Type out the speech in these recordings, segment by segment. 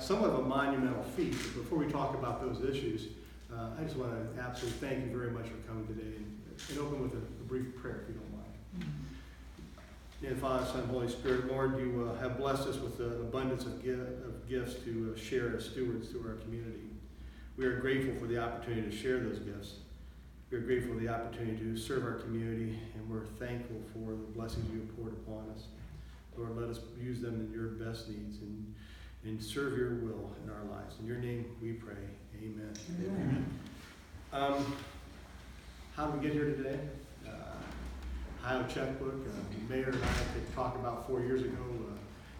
somewhat of a monumental feat. But before we talk about those issues, I just want to absolutely thank you very much for coming today and open with a brief prayer, if you don't mind. And Father, Son, Holy Spirit, Lord, you have blessed us with an abundance of gifts to share as stewards to our community. We are grateful for the opportunity to share those gifts. We are grateful for the opportunity to serve our community, and we're thankful for the blessings you have poured upon us. Lord, let us use them in your best needs and serve your will in our lives. In your name we pray. Amen. Amen. How did we get here today? Ohio Checkbook. Mayor and I talked about 4 years ago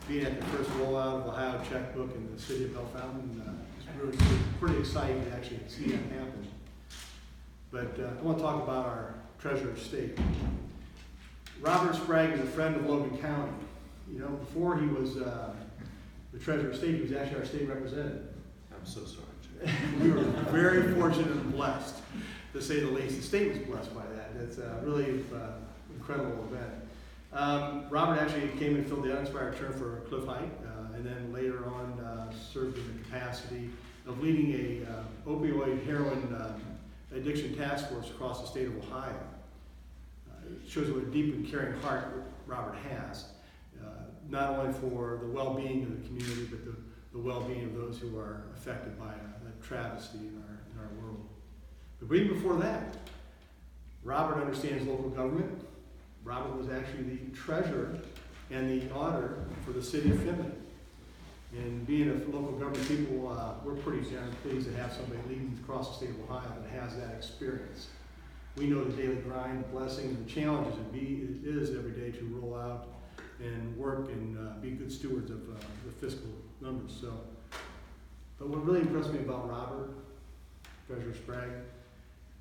being at the first rollout of Ohio Checkbook in the city of Bellefontaine. It's really pretty exciting to actually see that happen. But I want to talk about our treasurer of state. Robert Sprague is a friend of Logan County. You know, before he was the treasurer of state, he was actually our state representative. I'm so sorry. We were very fortunate and blessed, to say the least. The state was blessed by that. It's really an incredible event. Robert actually came and filled the unexpired term for Cliff Height, and then later on served in the capacity of leading a opioid heroin addiction task force across the state of Ohio. It shows what a deep and caring heart Robert has, not only for the well-being of the community, but the well-being of those who are affected by a travesty in our world. But even before that, Robert understands local government. Robert was actually the treasurer and the auditor for the city of Findlay. And being a local government people, we're pretty darn pleased to have somebody leading across the state of Ohio that has that experience. We know the daily grind, the blessings, and challenges it is every day to roll out and work and be good stewards of the fiscal numbers. But what really impressed me about Robert, Treasurer Sprague,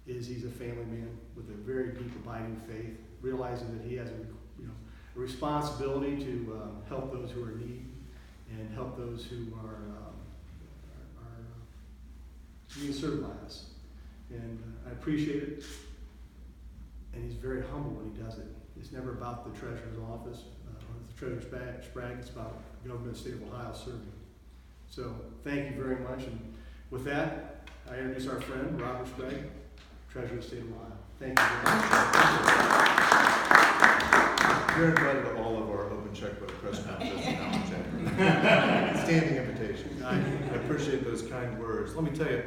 is he's a family man with a very deep abiding faith, realizing that he has a responsibility to help those who are in need and help those who are being served by us. And I appreciate it. And he's very humble when he does it. It's never about the treasurer's office, the Treasurer Sprague. It's about government, state of Ohio serving. So thank you very much. And with that, I introduce our friend, Robert Sprague, Treasurer of the State of Ohio. Thank you very much. You're invited to all of our open checkbook press conferences. Standing invitation. I appreciate those kind words. Let me tell you,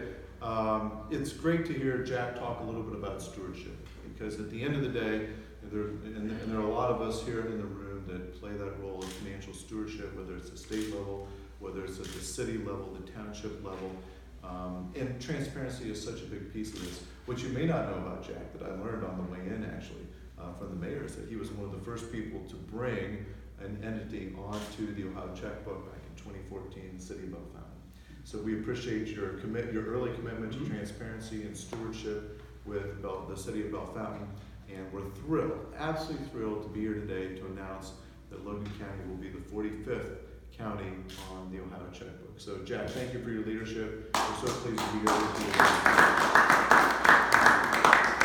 it's great to hear Jack talk a little bit about stewardship, because at the end of the day, there are a lot of us here in the room that play that role of financial stewardship, whether it's the state level, whether it's at the city level, the township level. And transparency is such a big piece of this. What you may not know about Jack, that I learned on the way in actually, from the mayor, is that he was one of the first people to bring an entity onto the Ohio Checkbook back in 2014 in the city of Bellefontaine. So we appreciate your early commitment to transparency and stewardship with the city of Bellefontaine, and we're thrilled, absolutely thrilled to be here today to announce that Logan County will be the 45th county on the Ohio Checkbook. So Jack, thank you for your leadership. We're so pleased to be here with you today.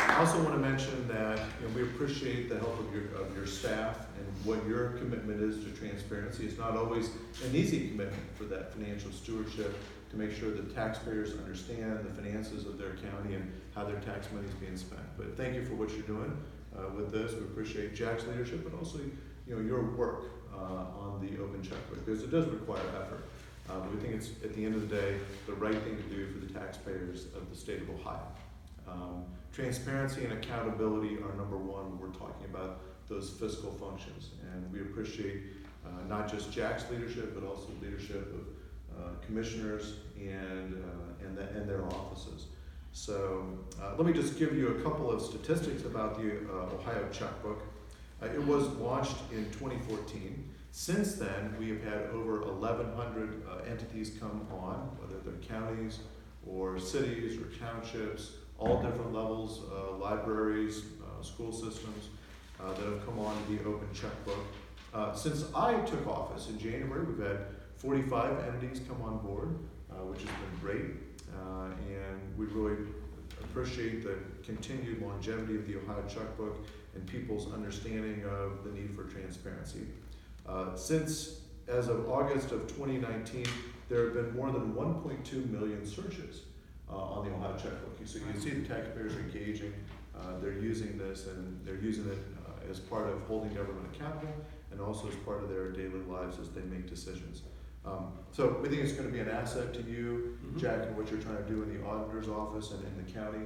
I also want to mention that we appreciate the help of your staff and what your commitment is to transparency. It's not always an easy commitment for that financial stewardship, to make sure that taxpayers understand the finances of their county and how their tax money is being spent. But thank you for what you're doing with this. We appreciate Jack's leadership, but also your work on the open checkbook, because it does require effort. We think it's, at the end of the day, the right thing to do for the taxpayers of the state of Ohio. Transparency and accountability are number one when we're talking about those fiscal functions, and we appreciate not just Jack's leadership, but also the leadership of commissioners and their offices. So let me just give you a couple of statistics about the Ohio Checkbook. It was launched in 2014. Since then, we have had over 1,100 entities come on, whether they're counties or cities or townships, all different levels, libraries, school systems that have come on to the open checkbook. Since I took office in January, we've had 45 entities come on board, which has been great, and we really appreciate the continued longevity of the Ohio Checkbook and people's understanding of the need for transparency. Since as of August of 2019, there have been more than 1.2 million searches on the Ohio Checkbook. So you can see the taxpayers are engaging. They're using this, and they're using it as part of holding government accountable, and also as part of their daily lives as they make decisions. So we think it's going to be an asset to you, Jack, and what you're trying to do in the auditor's office and in the county.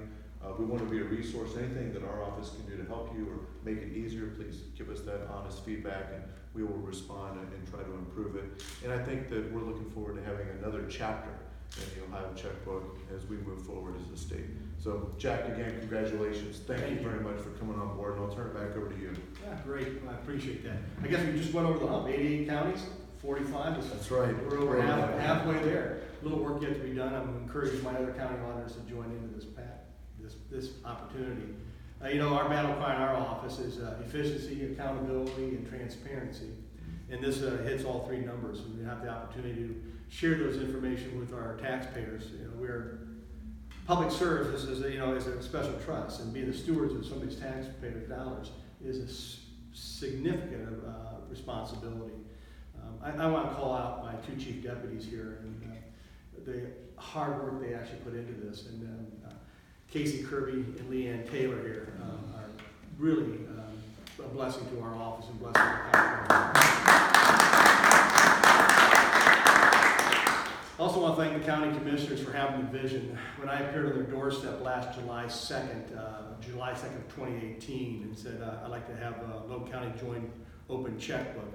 We want to be a resource. Anything that our office can do to help you or make it easier, please give us that honest feedback, and we will respond and try to improve it. And I think that we're looking forward to having another chapter in the Ohio Checkbook as we move forward as a state. So, Jack, again, congratulations. Thank you very much for coming on board, and I'll turn it back over to you. Yeah, great. Well, I appreciate that. I guess we just went over the hump. 88 counties, 45. That's right. We're over halfway there. A little work yet to be done. I'm encouraging my other county auditors to join into this opportunity. You know, our battle cry in our office is efficiency, accountability, and transparency. And this hits all three numbers. And we have the opportunity to share those information with our taxpayers. You know, we're public service is a special trust, and being the stewards of somebody's taxpayer dollars is a significant responsibility. I want to call out my two chief deputies here and the hard work they actually put into this. And Casey Kirby and Leanne Taylor here are really a blessing to our office and blessing to the county. I also want to thank the county commissioners for having the vision. When I appeared on their doorstep last July 2nd of 2018, and said I'd like to have Logan County join Open Checkbook,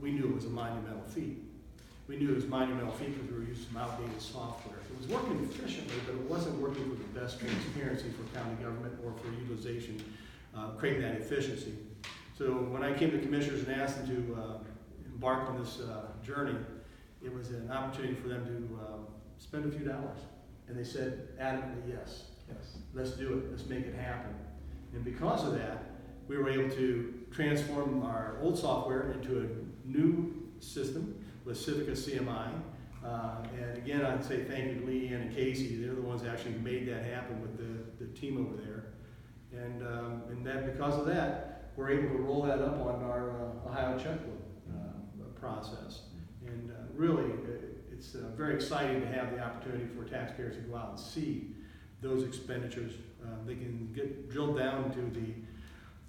we knew it was a monumental feat. We knew it was a monumental feat because we were using some outdated software. It was working efficiently, but it wasn't working with the best transparency for county government or for utilization, creating that efficiency. So when I came to commissioners and asked them to embark on this journey, it was an opportunity for them to spend a few dollars. And they said adamantly, yes, let's do it, let's make it happen. And because of that, we were able to transform our old software into a new system with Civica CMI. And again, I'd say thank you to Leanne and Casey. They're the ones that actually made that happen with the team over there. And that because of that, we're able to roll that up on our Ohio Checkbook process. And really, it's very exciting to have the opportunity for taxpayers to go out and see those expenditures. They can get drilled down to the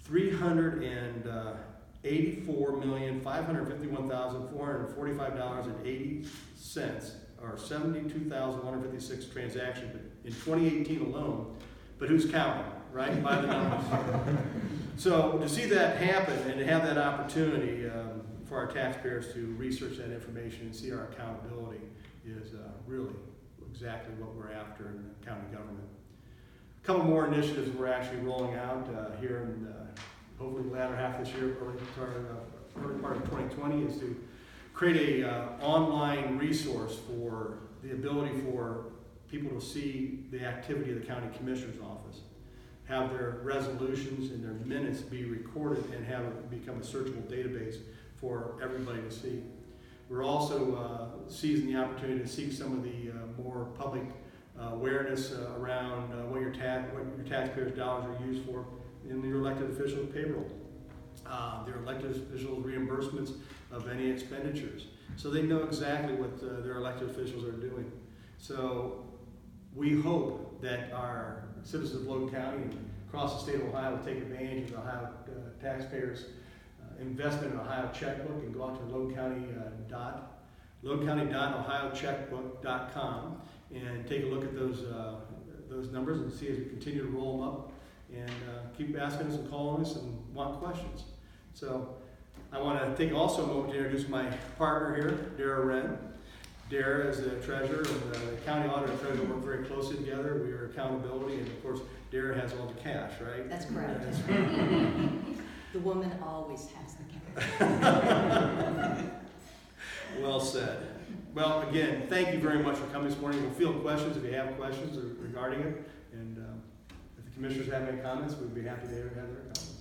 $384,551,445.80, or 72,156 transactions in 2018 alone. But who's counting, right? By the numbers. So to see that happen and to have that opportunity for our taxpayers to research that information and see our accountability is really exactly what we're after in the county government. A couple more initiatives we're actually rolling out here in hopefully the latter half of this year, early part of 2020, is to create a online resource for the ability for people to see the activity of the county commissioner's office, have their resolutions and their minutes be recorded and have it become a searchable database for everybody to see. We're also seizing the opportunity to seek some of the more public awareness around what your taxpayers' dollars are used for in your elected officials' payroll, their elected officials' reimbursements of any expenditures, so they know exactly what their elected officials are doing. So we hope that our citizens of Logan County and across the state of Ohio will take advantage of the Ohio taxpayers' investment in Ohio Checkbook and go out to logancounty.ohiocheckbook.com and take a look at those numbers and see as we continue to roll them up and keep asking us and calling us and want questions. So I want to take also a moment to introduce my partner here, Dara Wren. Dara is the treasurer and the county auditor and treasurer work very closely together. We are accountability, and of course, Dara has all the cash, right? That's correct. That's right. The woman always has the cash. Well said. Well, again, thank you very much for coming this morning. We'll field questions if you have questions regarding it. And if the commissioners have any comments, we'd be happy to have their comments.